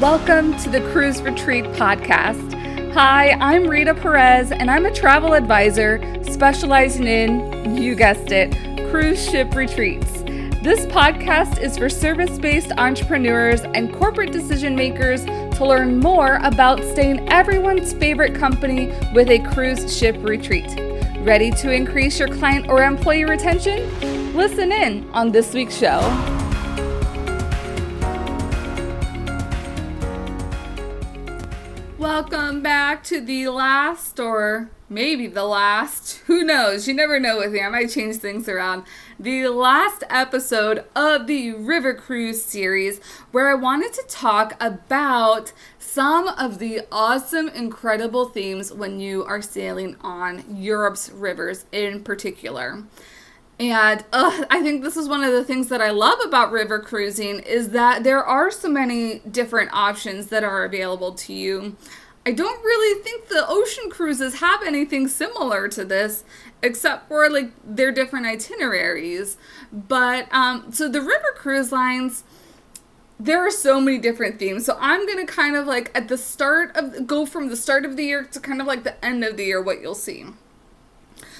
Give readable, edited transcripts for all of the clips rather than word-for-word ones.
Welcome to the Cruise Retreat Podcast. Hi, I'm Rita Perez, and I'm a travel advisor specializing in, you guessed it, cruise ship retreats. This podcast is for service-based entrepreneurs and corporate decision makers to learn more about staying everyone's favorite company with a cruise ship retreat. Ready to increase your client or employee retention? Listen in on this week's show. Welcome back to the last, or maybe the last, who knows, you never know with me, I might change things around, the last episode of the River Cruise series, where I wanted to talk about some of the awesome, incredible themes when you are sailing on Europe's rivers in particular. And I think this is one of the things that I love about river cruising is that there are so many different options that are available to you. I don't really think the ocean cruises have anything similar to this, except for like their different itineraries. But so the river cruise lines, there are so many different themes. So I'm going to kind of like at the start of, go from the start of the year to kind of like the end of the year, what you'll see.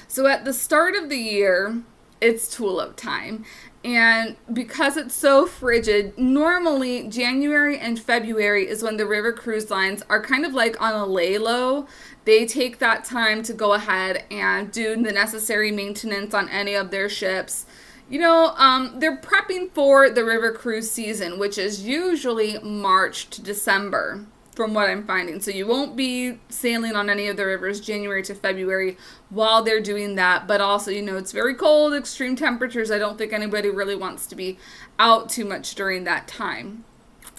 So at the start of the year, it's tulip time. And because it's so frigid, normally January and February is when the river cruise lines are kind of like on a lay low. They take that time to go ahead and do the necessary maintenance on any of their ships. You know, they're prepping for the river cruise season, which is usually March to December, from what I'm finding. So you won't be sailing on any of the rivers January to February while they're doing that. But also, you know, it's very cold, extreme temperatures. I don't think anybody really wants to be out too much during that time.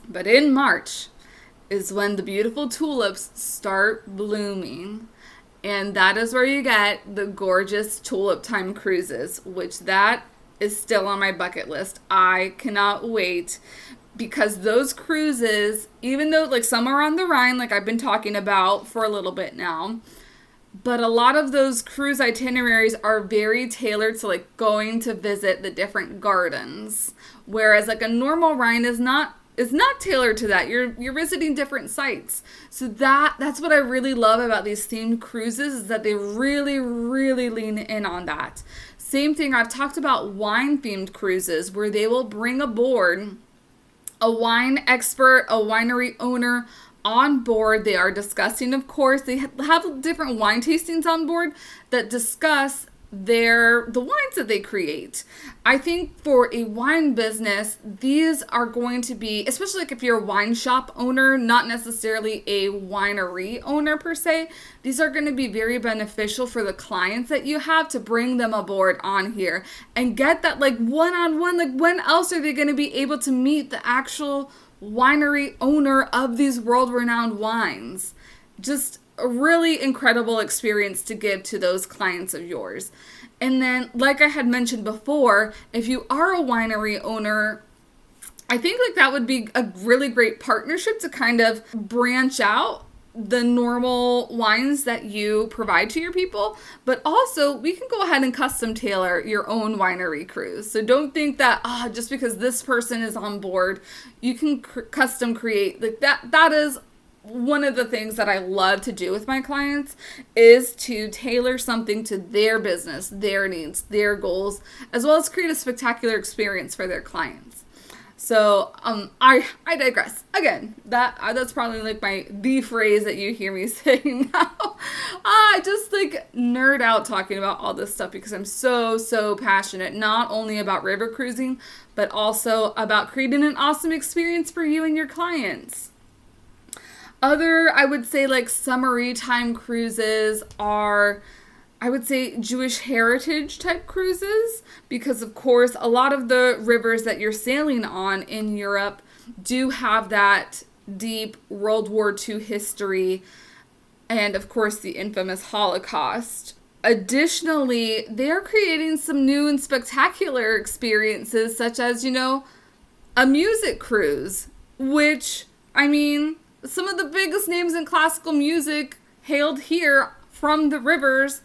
But in March is when the beautiful tulips start blooming. And that is where you get the gorgeous tulip time cruises, which that is still on my bucket list. I cannot wait. Because those cruises, even though like some are on the Rhine, like I've been talking about for a little bit now, but a lot of those cruise itineraries are very tailored to like going to visit the different gardens. Whereas like a normal Rhine is not tailored to that. You're visiting different sites. So that's what I really love about these themed cruises is that they really, really lean in on that. Same thing, I've talked about wine themed cruises where they will bring aboard a wine expert, a winery owner on board. They are discussing, of course, they have different wine tastings on board that discuss the wines that they create. I think for a wine business, these are going to be, especially like if you're a wine shop owner, not necessarily a winery owner per se, these are going to be very beneficial for the clients that you have to bring them aboard on here and get that like one-on-one, like when else are they going to be able to meet the actual winery owner of these world-renowned wines? Just a really incredible experience to give to those clients of yours. And then, like I had mentioned before, if you are a winery owner, I think like that would be a really great partnership to kind of branch out the normal wines that you provide to your people, but also we can go ahead and custom tailor your own winery cruise. So don't think that just because this person is on board, you can custom create like that. That is one of the things that I love to do with my clients is to tailor something to their business, their needs, their goals, as well as create a spectacular experience for their clients. So I digress. Again, that's probably like the phrase that you hear me saying now. I just like nerd out talking about all this stuff because I'm so passionate, not only about river cruising, but also about creating an awesome experience for you and your clients. Other, I would say, like summery time cruises are, I would say, Jewish heritage type cruises, because of course a lot of the rivers that you're sailing on in Europe do have that deep World War II history and of course the infamous Holocaust. Additionally, they're creating some new and spectacular experiences such as, you know, a music cruise, which, I mean, some of the biggest names in classical music hailed here from the rivers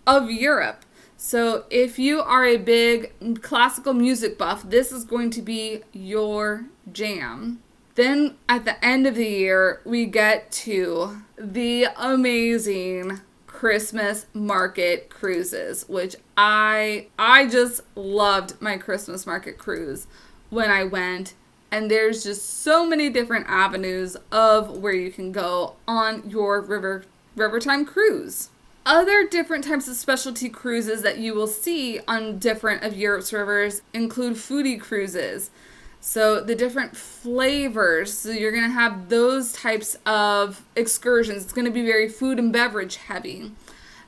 of Europe. So if you are a big classical music buff, this is going to be your jam. Then at the end of the year, we get to the amazing Christmas market cruises, which I just loved my Christmas market cruise when I went. And there's just so many different avenues of where you can go on your Rivertime cruise. Other different types of specialty cruises that you will see on different of Europe's rivers include foodie cruises. So the different flavors, so you're going to have those types of excursions. It's going to be very food and beverage heavy.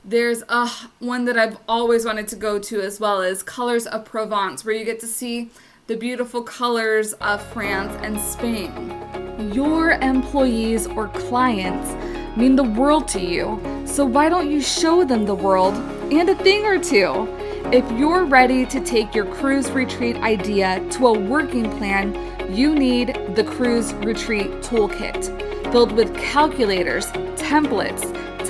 There's one that I've always wanted to go to as well as Colors of Provence, where you get to see the beautiful colors of France and Spain. Your employees or clients mean the world to you, so why don't you show them the world and a thing or two? If you're ready to take your cruise retreat idea to a working plan, you need the Cruise Retreat Toolkit, filled with calculators, templates,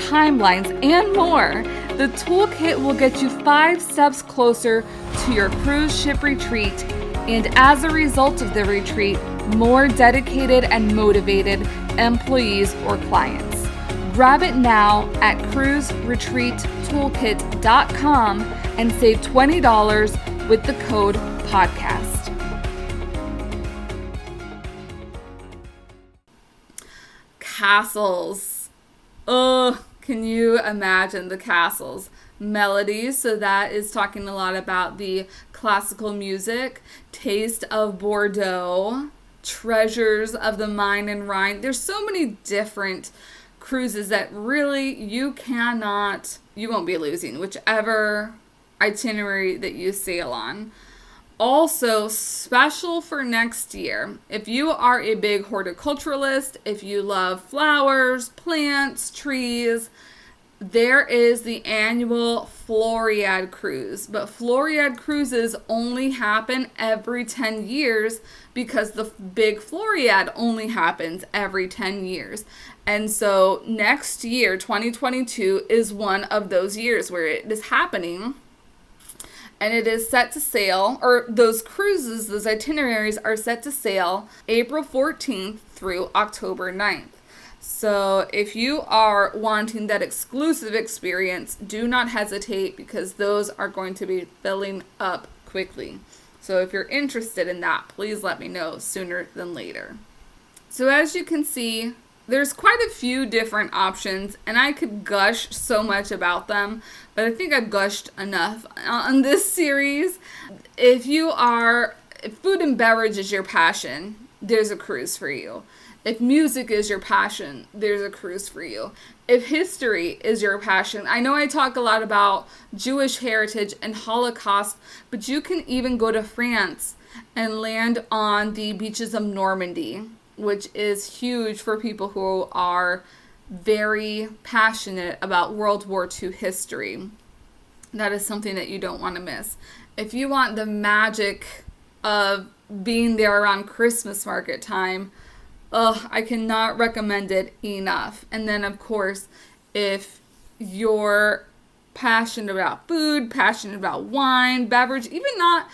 timelines, and more. The toolkit will get you 5 steps closer to your cruise ship retreat, and as a result of the retreat, more dedicated and motivated employees or clients. Grab it now at cruiseretreattoolkit.com and save $20 with the code podcast. Castles. Oh, can you imagine the castles? Melodies, so that is talking a lot about the classical music. Taste of Bordeaux. Treasures of the Main and Rhine. There's so many different cruises that really you won't be losing whichever itinerary that you sail on. Also, special for next year, if you are a big horticulturalist, if you love flowers, plants, trees, there is the annual Floriade cruise. But Floriade cruises only happen every 10 years because the big Floriade only happens every 10 years. And so next year, 2022, is one of those years where it is happening. And it is set to sail, or those cruises, those itineraries are set to sail April 14th through October 9th. So if you are wanting that exclusive experience, do not hesitate because those are going to be filling up quickly. So if you're interested in that, please let me know sooner than later. So as you can see, there's quite a few different options, and I could gush so much about them, but I think I've gushed enough on this series. If food and beverage is your passion, there's a cruise for you. If music is your passion, there's a cruise for you. If history is your passion, I know I talk a lot about Jewish heritage and Holocaust, but you can even go to France and land on the beaches of Normandy, which is huge for people who are very passionate about World War II history. That is something that you don't want to miss. If you want the magic of being there around Christmas market time, I cannot recommend it enough. And then, of course, if you're passionate about food, passionate about wine, beverage, even not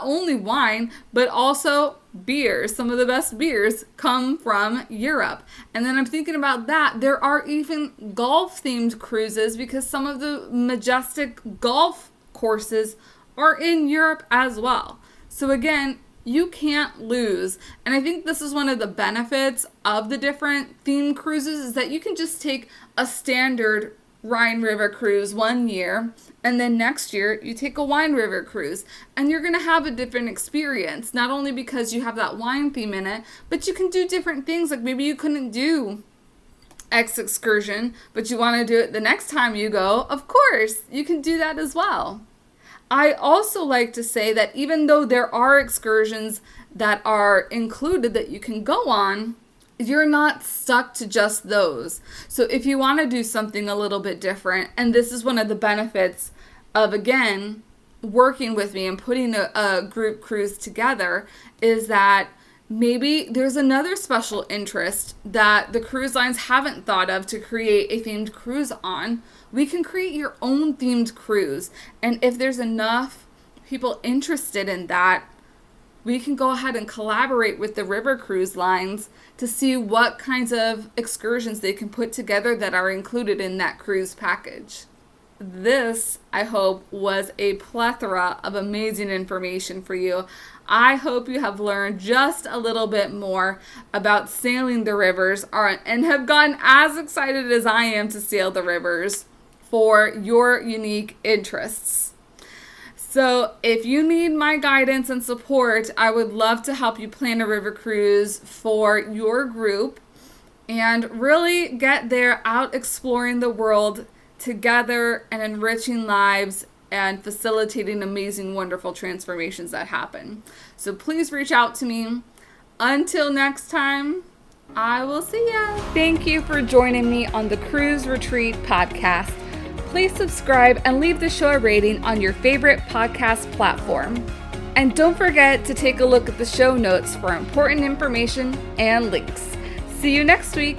only wine, but also beers. Some of the best beers come from Europe. And then I'm thinking about that. There are even golf-themed cruises because some of the majestic golf courses are in Europe as well. So again, you can't lose. And I think this is one of the benefits of the different themed cruises is that you can just take a standard Rhine River cruise one year, and then next year you take a wine river cruise, and you're going to have a different experience, not only because you have that wine theme in it, but you can do different things. Like maybe you couldn't do X excursion, but you want to do it the next time you go. Of course, you can do that as well. I also like to say that even though there are excursions that are included that you can go on, you're not stuck to just those. So if you want to do something a little bit different, and this is one of the benefits of, again, working with me and putting a group cruise together, is that maybe there's another special interest that the cruise lines haven't thought of to create a themed cruise on. We can create your own themed cruise. And if there's enough people interested in that, we can go ahead and collaborate with the river cruise lines to see what kinds of excursions they can put together that are included in that cruise package. This, I hope, was a plethora of amazing information for you. I hope you have learned just a little bit more about sailing the rivers and have gotten as excited as I am to sail the rivers for your unique interests. So if you need my guidance and support, I would love to help you plan a river cruise for your group and really get there out exploring the world together and enriching lives and facilitating amazing, wonderful transformations that happen. So please reach out to me. Until next time, I will see ya. Thank you for joining me on the Cruise Retreat podcast. Please subscribe and leave the show a rating on your favorite podcast platform. And don't forget to take a look at the show notes for important information and links. See you next week.